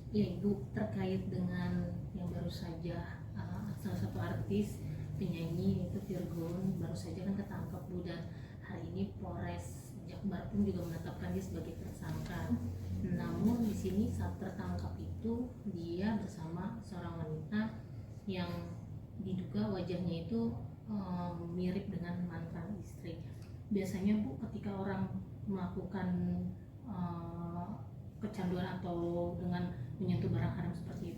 Ya Ibu, terkait dengan yang baru saja salah satu artis penyanyi itu Virgon baru saja kan ketangkap Bu, dan hari ini Polres Jakbar pun juga menetapkan dia sebagai tersangka. Namun di sini saat tertangkap itu dia bersama seorang wanita yang diduga wajahnya itu mirip dengan mantan istrinya. Biasanya Bu, ketika orang melakukan kecanduan atau dengan menyentuh barang haram seperti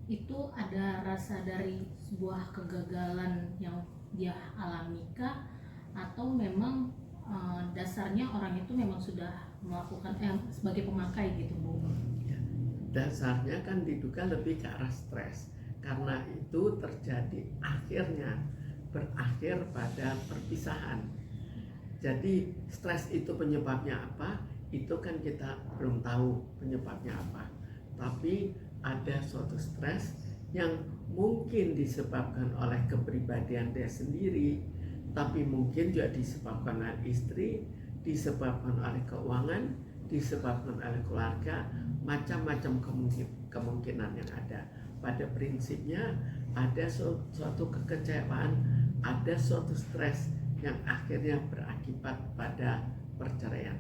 itu ada rasa dari sebuah kegagalan yang dia alami kah, atau memang dasarnya orang itu memang sudah melakukan sebagai pemakai gitu Bu? Dasarnya kan diduga lebih ke arah stres, karena itu terjadi akhirnya berakhir pada perpisahan. Jadi stres itu penyebabnya apa? Itu kan kita belum tahu penyebabnya apa. Tapi ada suatu stres yang mungkin disebabkan oleh kepribadian dia sendiri, tapi mungkin juga disebabkan oleh istri, disebabkan oleh keuangan, disebabkan oleh keluarga, macam-macam kemungkinan yang ada. Pada prinsipnya ada suatu kekecewaan, ada suatu stres yang akhirnya berakibat pada perceraian.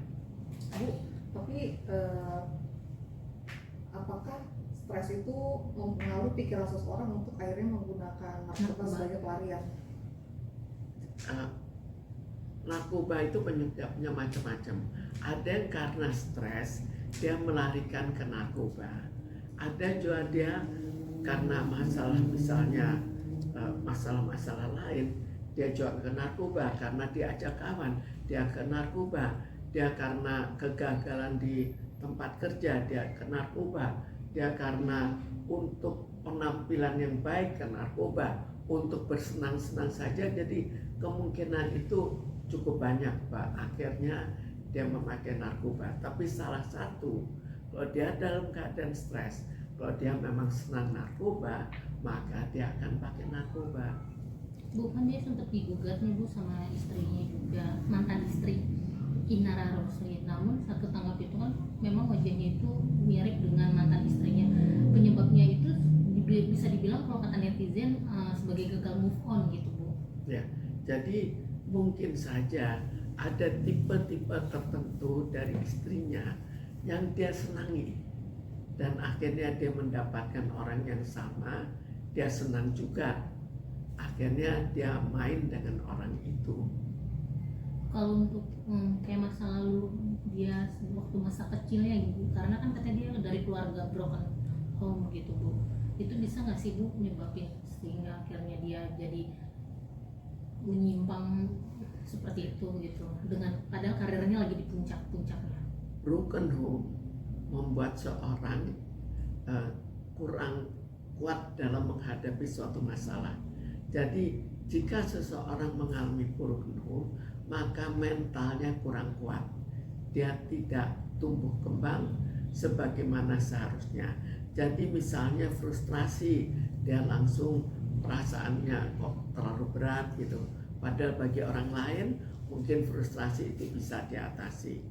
Bu, tapi apakah stres itu mempengaruhi pikiran seseorang untuk akhirnya menggunakan narkoba sebagai pelarian? Narkoba itu penyebabnya macam-macam. Ada yang karena stres dia melarikan ke narkoba. Ada juga dia karena masalah, misalnya masalah-masalah lain, dia juga ke narkoba. Karena dia ajak kawan, dia ke narkoba. Dia karena kegagalan di tempat kerja, dia ke narkoba. Dia karena untuk penampilan yang baik ke narkoba, untuk bersenang-senang saja. Jadi kemungkinan itu cukup banyak Pak. Akhirnya dia memakai narkoba. Tapi salah satu, kalau dia dalam keadaan stres, kalau dia memang senang narkoba, maka dia akan pakai narkoba. Bu, kan dia sempat digugat nih Bu sama istrinya juga, mantan istri Inara Rosli. Namun saat ketangkap itu kan memang wajahnya itu mirip dengan mantan istrinya. Penyebabnya itu bisa dibilang kalau kata netizen sebagai gagal move on gitu Bu. Ya, jadi mungkin saja ada tipe-tipe tertentu dari istrinya yang dia senangi, dan akhirnya dia mendapatkan orang yang sama, dia senang juga, akhirnya dia main dengan orang itu. Kalau untuk kayak masa lalu dia waktu masa kecilnya gitu, karena kan katanya dia dari keluarga broken home gitu Bu, itu bisa nggak sih Bu menyebabkan sehingga akhirnya dia jadi menyimpang seperti itu gitu, dengan padahal karirnya lagi di puncak-puncaknya? Broken home membuat seorang kurang kuat dalam menghadapi suatu masalah. Jadi jika seseorang mengalami broken home, maka mentalnya kurang kuat. Dia tidak tumbuh kembang sebagaimana seharusnya. Jadi misalnya frustrasi, dia langsung perasaannya kok terlalu berat gitu. Padahal bagi orang lain mungkin frustrasi itu bisa diatasi.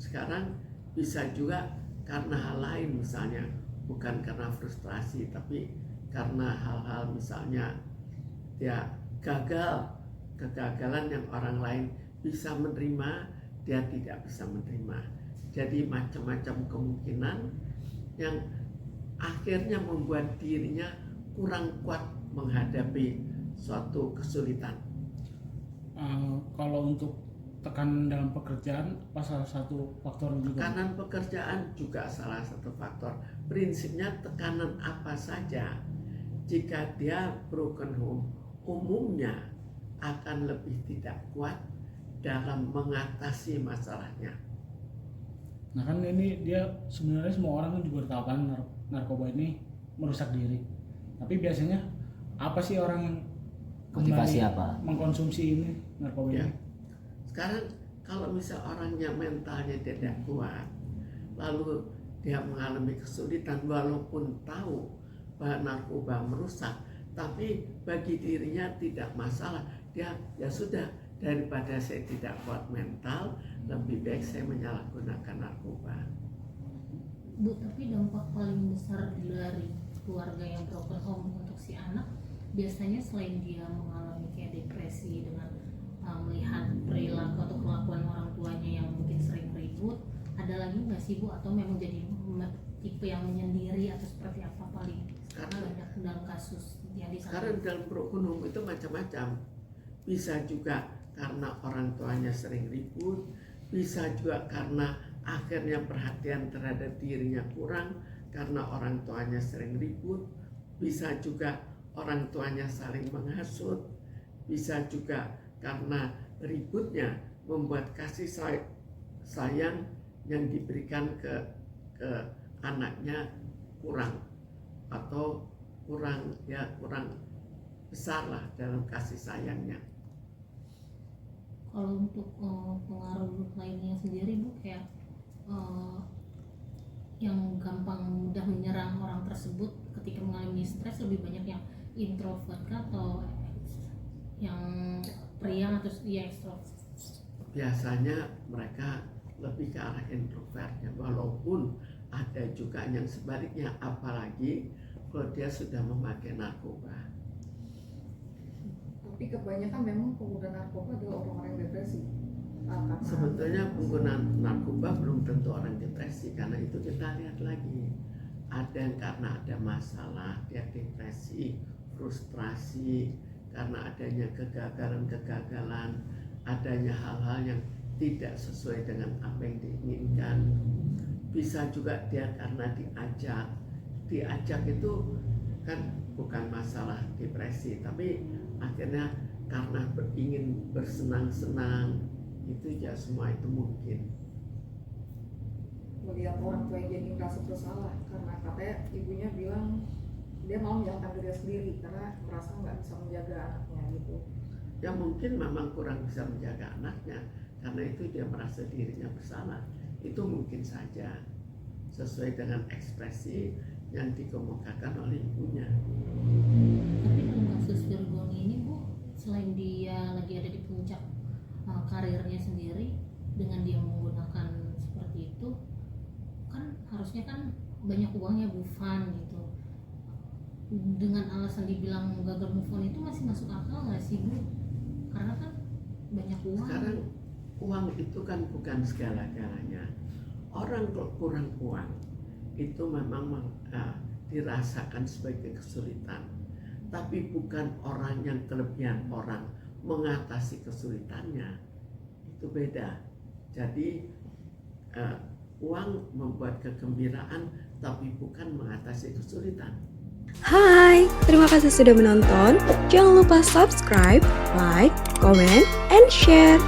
Sekarang bisa juga karena hal lain, misalnya bukan karena frustrasi, tapi karena hal-hal misalnya dia kegagalan yang orang lain bisa menerima, dia tidak bisa menerima. Jadi macam-macam kemungkinan yang akhirnya membuat dirinya kurang kuat menghadapi suatu kesulitan. Kalau untuk tekanan dalam pekerjaan, apa salah satu faktor juga? Tekanan pekerjaan juga salah satu faktor. Prinsipnya tekanan apa saja, jika dia broken home, umumnya akan lebih tidak kuat dalam mengatasi masalahnya. Nah kan ini dia sebenarnya semua orang kan juga tahu kan narkoba ini merusak diri. Tapi biasanya apa sih orang yang motivasi apa mengkonsumsi ini narkoba Ya. ini? Sekarang kalau misal orangnya mentalnya tidak kuat, lalu dia mengalami kesulitan walaupun tahu bahwa narkoba merusak, tapi bagi dirinya tidak masalah, dia ya sudah, daripada saya tidak kuat mental, lebih baik saya menyalahgunakan narkoba. Bu, tapi dampak paling besar dari keluarga yang broken home untuk si anak biasanya selain dia mengalami kayak depresi dengan melihat perilaku atau kelakuan orang tuanya yang mungkin sering ribut, ada lagi nggak sih Bu, atau memang jadi tipe yang menyendiri atau seperti apa paling banyak dalam kasus yang Sekarang disampaikan? dalam broken home itu macam-macam. Bisa juga karena orang tuanya sering ribut, bisa juga karena akhirnya perhatian terhadap dirinya kurang karena orang tuanya sering ribut, bisa juga orang tuanya saling menghasut, bisa juga karena ributnya membuat kasih sayang yang diberikan ke anaknya kurang atau kurang besar lah dalam kasih sayangnya. Kalau untuk pengaruh lainnya sendiri Bu, kayak yang gampang mudah menyerang orang tersebut ketika mengalami stres lebih banyak yang introvert kah atau yang periang atau ekstrovert? Biasanya mereka lebih ke arah introvertnya, walaupun ada juga yang sebaliknya, apalagi kalau dia sudah memakai narkoba. Tapi kebanyakan memang pengguna narkoba adalah orang-orang yang depresi. Karena Sebetulnya pengguna narkoba belum tentu orang depresi, karena itu kita lihat lagi. Ada yang karena ada masalah, dia depresi, frustrasi, karena adanya kegagalan, adanya hal-hal yang tidak sesuai dengan apa yang diinginkan. Bisa juga dia karena diajak itu kan bukan masalah depresi, tapi akhirnya karena ingin bersenang-senang, itu ya semua itu mungkin. melihat orang tua yang jadi merasa bersalah karena katanya ibunya bilang dia mau menyalahkan diri sendiri karena merasa nggak bisa menjaga anaknya gitu. Ya mungkin memang kurang bisa menjaga anaknya, karena itu dia merasa dirinya bersalah. Itu mungkin saja sesuai dengan ekspresi yang dikemukakan oleh ibunya. Tapi dalam kasus Virgon ini Bu, selain dia lagi ada di puncak karirnya sendiri, dengan dia menggunakan seperti itu kan harusnya kan banyak uangnya Bu Fan gitu. Dengan alasan dibilang gagal move on itu masih masuk akal nggak sih Bu? Karena kan banyak uang. Sekarang uang itu kan bukan segala-galanya. Orang kalau kurang uang itu memang dirasakan sebagai kesulitan, tapi bukan orang yang kelebihan orang mengatasi kesulitannya, itu beda. Jadi uang membuat kegembiraan tapi bukan mengatasi kesulitan. Hai, terima kasih sudah menonton. Jangan lupa subscribe, like, comment, and share.